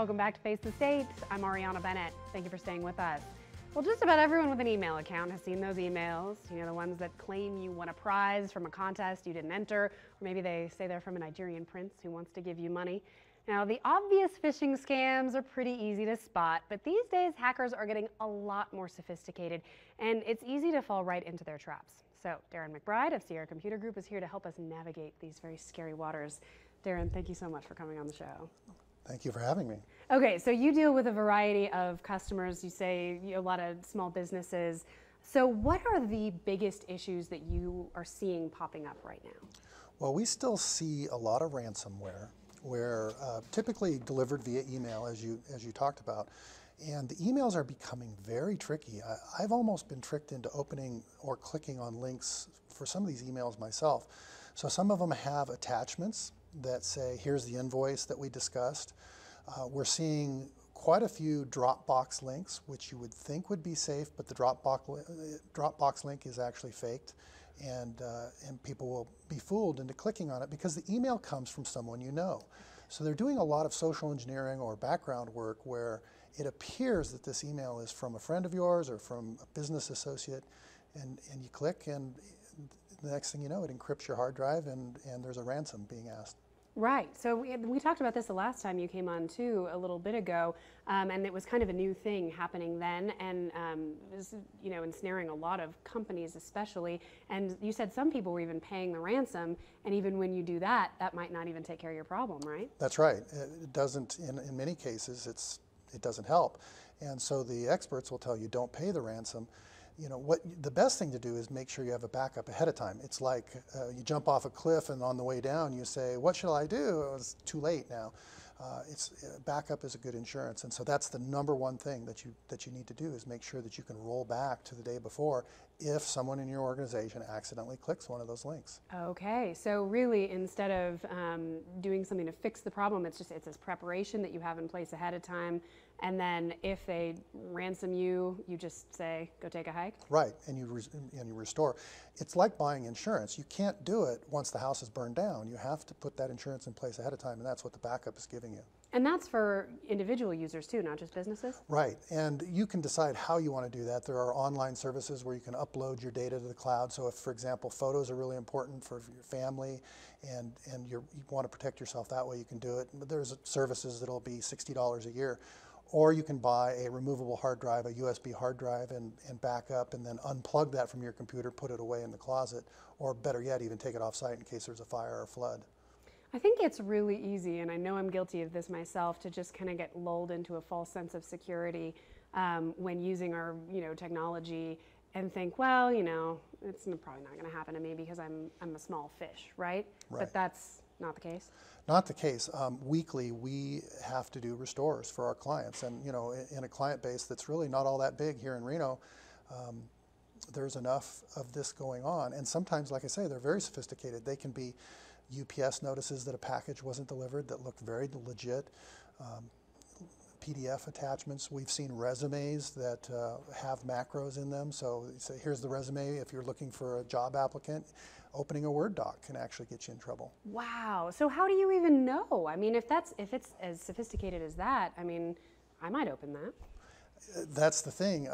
Welcome back to Face the State. I'm Ariana Bennett. Thank you for staying with us. Well, just about everyone with an email account has seen those emails, the ones that claim you won a prize from a contest you didn't enter, or maybe they say they're from a Nigerian prince who wants to give you money. Now, the obvious phishing scams are pretty easy to spot, but these days hackers are getting a lot more sophisticated, and it's easy to fall right into their traps. So, Darren McBride of Sierra Computer Group is here to help us navigate these very scary waters. Darren, thank you so much for coming on the show. Thank you for having me. Okay, so you deal with a variety of customers, you say a lot of small businesses. So what are the biggest issues that you are seeing popping up right now? Well, we still see a lot of ransomware where typically delivered via email, as you talked about. And the emails are becoming very tricky. I've almost been tricked into opening or clicking on links for some of these emails myself. So some of them have attachments that say, here's the invoice that we discussed. We're seeing quite a few Dropbox links, which you would think would be safe, but the Dropbox link is actually faked, and people will be fooled into clicking on it because the email comes from someone you know. So they're doing a lot of social engineering or background work where it appears that this email is from a friend of yours or from a business associate, and you click, and the next thing you know, it encrypts your hard drive, and there's a ransom being asked. Right. So we talked about this the last time you came on too, a little bit ago, and it was kind of a new thing happening then, and it was, ensnaring a lot of companies especially. And you said some people were even paying the ransom, and even when you do that, that might not even take care of your problem, right? That's right. It doesn't. In many cases, it doesn't help, and so the experts will tell you don't pay the ransom. The best thing to do is make sure you have a backup ahead of time. It's like you jump off a cliff and on the way down you say, what shall I do? It's too late now. Backup is a good insurance, and so that's the number one thing that you need to do is make sure that you can roll back to the day before if someone in your organization accidentally clicks one of those links. Okay, so really instead of doing something to fix the problem, it's this preparation that you have in place ahead of time, and then if they ransom you, you just say, go take a hike? Right, and you restore. It's like buying insurance. You can't do it once the house is burned down. You have to put that insurance in place ahead of time, and that's what the backup is giving you. And that's for individual users too, not just businesses? Right, and you can decide how you want to do that. There are online services where you can upload your data to the cloud. So if, for example, photos are really important for your family and you want to protect yourself that way, you can do it. But there's services that'll be $60 a year. Or you can buy a removable hard drive, a USB hard drive, and back up and then unplug that from your computer, put it away in the closet, or better yet, even take it off site in case there's a fire or flood. I think it's really easy, and I know I'm guilty of this myself, to just kind of get lulled into a false sense of security when using our technology and think, well, it's probably not going to happen to me because I'm a small fish, right? But that's not the case. Not the case. Weekly, we have to do restores for our clients, and in a client base that's really not all that big here in Reno, there's enough of this going on. And sometimes, like I say, they're very sophisticated. They can be UPS notices that a package wasn't delivered that looked very legit. PDF attachments. We've seen resumes that have macros in them. So here's the resume. If you're looking for a job applicant, opening a Word doc can actually get you in trouble. Wow. So how do you even know? I mean, if it's as sophisticated as that, I mean, I might open that. That's the thing.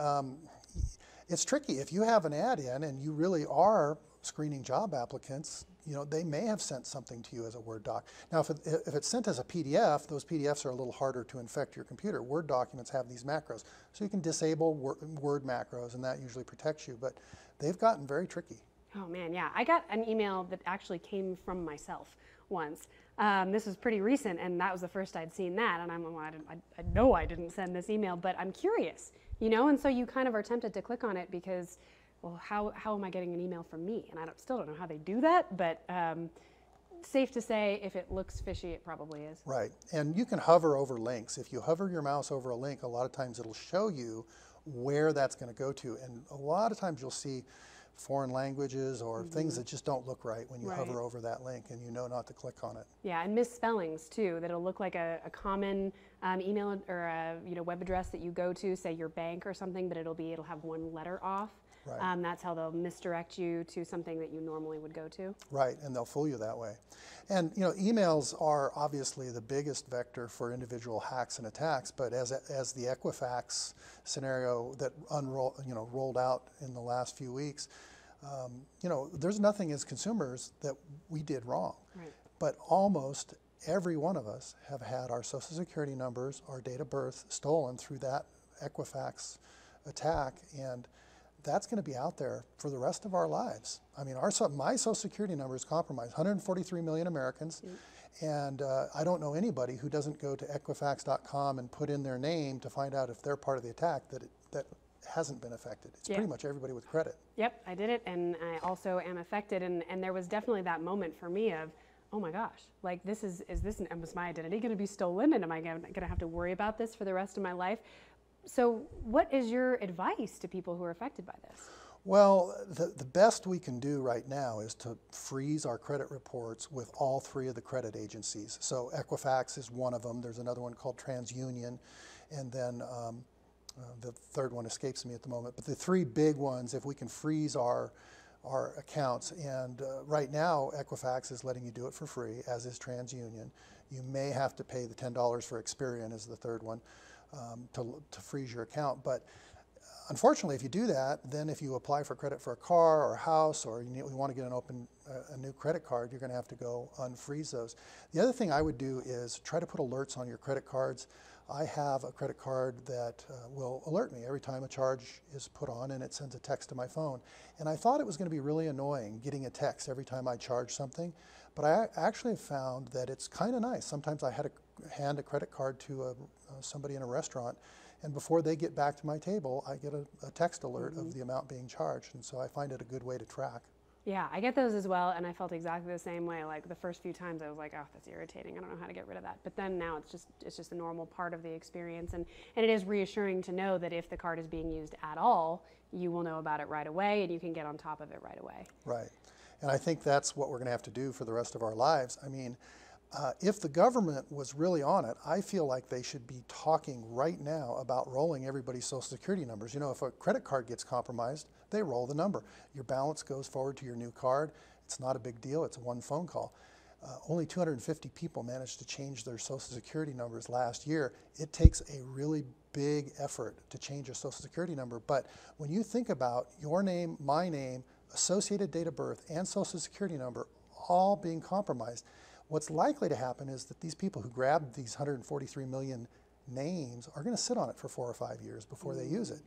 It's tricky. If you have an ad in and you really are screening job applicants, they may have sent something to you as a Word doc. Now, if it's sent as a PDF, those PDFs are a little harder to infect your computer. Word documents have these macros. So you can disable Word macros, and that usually protects you. But they've gotten very tricky. Oh, man, yeah. I got an email that actually came from myself once. This was pretty recent, and that was the first I'd seen that. And I know I didn't send this email, but I'm curious, And so you kind of are tempted to click on it because, well, how am I getting an email from me? And I still don't know how they do that, but safe to say, if it looks fishy, it probably is. Right, and you can hover over links. If you hover your mouse over a link, a lot of times it'll show you where that's going to go to. And a lot of times you'll see foreign languages or things that just don't look right when you hover over that link, and you know not to click on it. Yeah, and misspellings too, that'll look like a common email or a web address that you go to, say your bank or something, but it'll have one letter off. Right. That's how they'll misdirect you to something that you normally would go to. Right, and they'll fool you that way. And emails are obviously the biggest vector for individual hacks and attacks, but as the Equifax scenario that rolled out in the last few weeks, there's nothing as consumers that we did wrong. Right. But almost every one of us have had our Social Security numbers, our date of birth stolen through that Equifax attack, and that's going to be out there for the rest of our lives. I mean, my Social Security number is compromised, 143 million Americans, and I don't know anybody who doesn't go to Equifax.com and put in their name to find out if they're part of the attack that hasn't been affected. It's pretty much everybody with credit. Yep, I did it, and I also am affected, and there was definitely that moment for me of, oh my gosh, like is my identity going to be stolen, and am I going to have to worry about this for the rest of my life? So what is your advice to people who are affected by this? Well, the best we can do right now is to freeze our credit reports with all three of the credit agencies. So Equifax is one of them. There's another one called TransUnion, and then the third one escapes me at the moment. But the three big ones, if we can freeze our accounts, and right now Equifax is letting you do it for free, as is TransUnion. You may have to pay the $10 for Experian as the third one. To freeze your account. But unfortunately, if you do that, then if you apply for credit for a car or a house, or you want to get a new credit card, you're going to have to go unfreeze those. The other thing I would do is try to put alerts on your credit cards. I have a credit card that will alert me every time a charge is put on, and it sends a text to my phone. And I thought it was going to be really annoying getting a text every time I charge something, but I actually have found that it's kind of nice. Sometimes I had to hand a credit card to somebody in a restaurant, and before they get back to my table, I get a text alert of the amount being charged, and so I find it a good way to track. Yeah, I get those as well, and I felt exactly the same way. Like the first few times I was like, oh, that's irritating. I don't know how to get rid of that. But then now it's just a normal part of the experience, and it is reassuring to know that if the card is being used at all, you will know about it right away, and you can get on top of it right away. Right, and I think that's what we're going to have to do for the rest of our lives. I mean, if the government was really on it, I feel like they should be talking right now about rolling everybody's Social Security numbers. You know, if a credit card gets compromised, they roll the number. Your balance goes forward to your new card. It's not a big deal. It's one phone call. Only 250 people managed to change their Social Security numbers last year. It takes a really big effort to change a Social Security number. But when you think about your name, my name, associated date of birth, and Social Security number all being compromised, what's likely to happen is that these people who grabbed these 143 million names are going to sit on it for 4 or 5 years before they use it.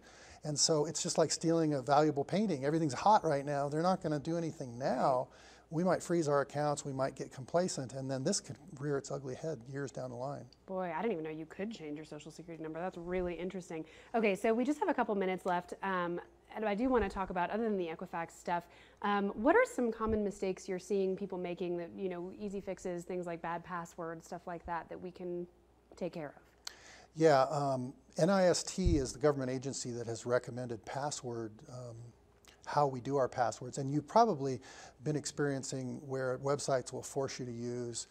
And so it's just like stealing a valuable painting. Everything's hot right now. They're not going to do anything now. We might freeze our accounts. We might get complacent, and then this could rear its ugly head years down the line. Boy, I didn't even know you could change your Social Security number. That's really interesting. Okay, so we just have a couple minutes left. And I do want to talk about, other than the Equifax stuff, what are some common mistakes you're seeing people making that, easy fixes, things like bad passwords, stuff like that we can take care of? Yeah, NIST is the government agency that has recommended password, how we do our passwords. And you've probably been experiencing where websites will force you to use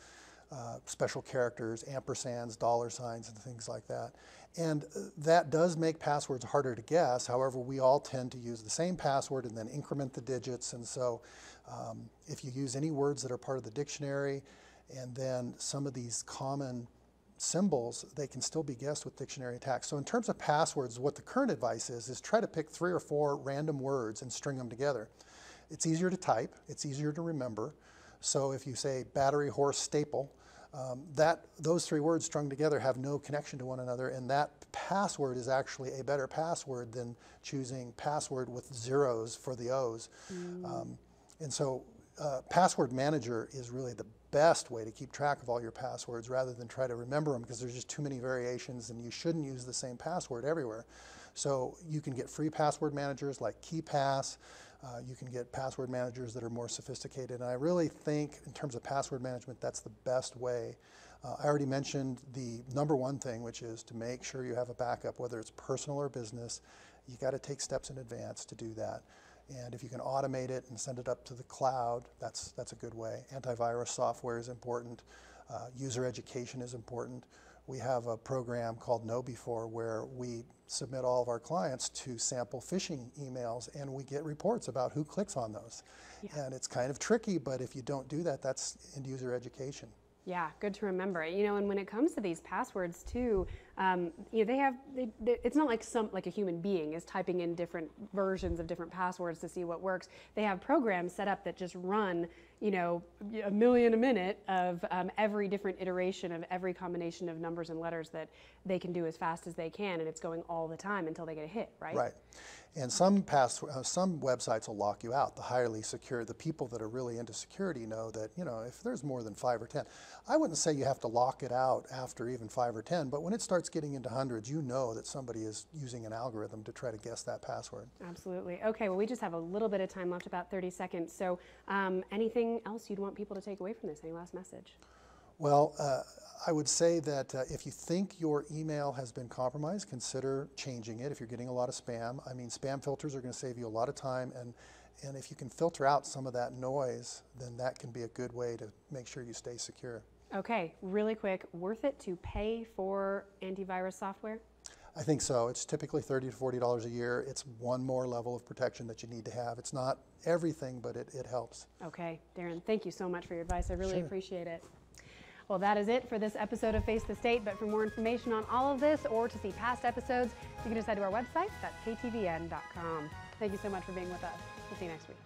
special characters, ampersands, dollar signs, and things like that. And that does make passwords harder to guess. However, we all tend to use the same password and then increment the digits. And so if you use any words that are part of the dictionary and then some of these common symbols, they can still be guessed with dictionary attacks. So in terms of passwords, what the current advice is try to pick 3 or 4 random words and string them together. It's easier to type, it's easier to remember. So if you say battery, horse, staple, those 3 words strung together have no connection to one another, and that password is actually a better password than choosing password with zeros for the O's. And so Password Manager is really the best way to keep track of all your passwords rather than try to remember them, because there's just too many variations and you shouldn't use the same password everywhere. So you can get free password managers like KeePass. You can get password managers that are more sophisticated. And I really think in terms of password management, that's the best way. I already mentioned the #1 thing, which is to make sure you have a backup, whether it's personal or business. You got to take steps in advance to do that. And if you can automate it and send it up to the cloud, that's a good way. Antivirus software is important. User education is important. We have a program called KnowBefore where we submit all of our clients to sample phishing emails, and we get reports about who clicks on those. Yeah. And it's kind of tricky, but if you don't do that, that's end user education. Yeah, good to remember. And when it comes to these passwords too, it's not like a human being is typing in different versions of different passwords to see what works. They have programs set up that just run, a million a minute of every different iteration of every combination of numbers and letters that they can do as fast as they can, and it's going all the time until they get a hit, right? Right. And some websites will lock you out. The highly secure, the people that are really into security know that, if there's more than 5 or 10, I wouldn't say you have to lock it out after even 5 or 10, but when it starts getting into hundreds, you know that somebody is using an algorithm to try to guess that password. Absolutely. Okay, well, we just have a little bit of time left, about 30 seconds. So anything else you'd want people to take away from this? Any last message? Well, I would say that if you think your email has been compromised, consider changing it if you're getting a lot of spam. I mean, spam filters are going to save you a lot of time, and if you can filter out some of that noise, then that can be a good way to make sure you stay secure. Okay, really quick, worth it to pay for antivirus software? I think so. It's typically $30 to $40 a year. It's one more level of protection that you need to have. It's not everything, but it helps. Okay, Darren, thank you so much for your advice. I really Sure. appreciate it. Well, that is it for this episode of Face the State, but for more information on all of this or to see past episodes, you can just head to our website, that's ktvn.com. Thank you so much for being with us. We'll see you next week.